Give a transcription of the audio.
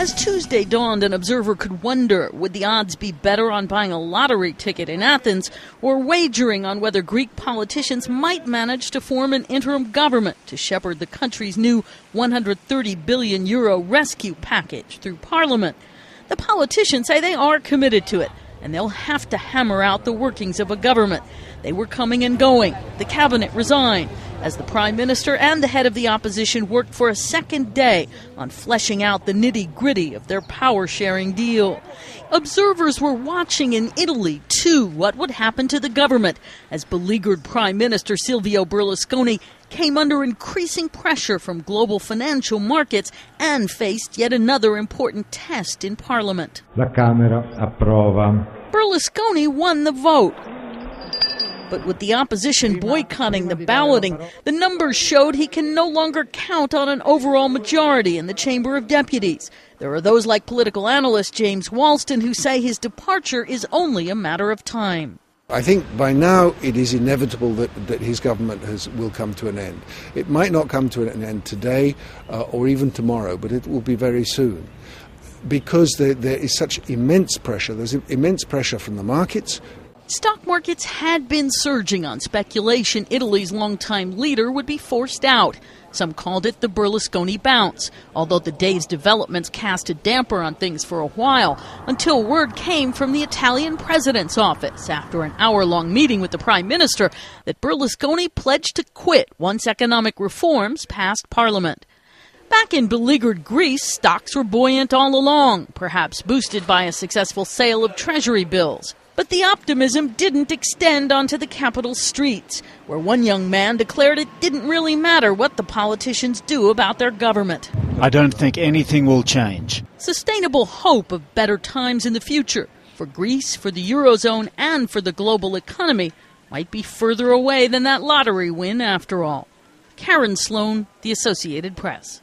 As Tuesday dawned, an observer could wonder, would the odds be better on buying a lottery ticket in Athens or wagering on whether Greek politicians might manage to form an interim government to shepherd the country's new €130 billion rescue package through Parliament? The politicians say they are committed to it, and they'll have to hammer out the workings of a government. They were coming and going. The cabinet resigned as the prime minister and the head of the opposition worked for a second day on fleshing out the nitty-gritty of their power-sharing deal. Observers were watching in Italy, too, what would happen to the government as beleaguered Prime Minister Silvio Berlusconi came under increasing pressure from global financial markets and faced yet another important test in Parliament. La Camera approva. Berlusconi won the vote. But with the opposition boycotting the balloting, the numbers showed he can no longer count on an overall majority in the Chamber of Deputies. There are those like political analyst James Walston who say his departure is only a matter of time. I think by now it is inevitable that his government will come to an end. It might not come to an end today or even tomorrow, but it will be very soon. Because there is such immense pressure. There's immense pressure from the markets. Stock markets had been surging on speculation Italy's longtime leader would be forced out. Some called it the Berlusconi bounce, although the day's developments cast a damper on things for a while, until word came from the Italian president's office after an hour-long meeting with the prime minister that Berlusconi pledged to quit once economic reforms passed Parliament. Back in beleaguered Greece, stocks were buoyant all along, perhaps boosted by a successful sale of treasury bills. But the optimism didn't extend onto the capital streets, where one young man declared it didn't really matter what the politicians do about their government. I don't think anything will change. Sustainable hope of better times in the future for Greece, for the Eurozone, and for the global economy might be further away than that lottery win after all. Karen Sloan, The Associated Press.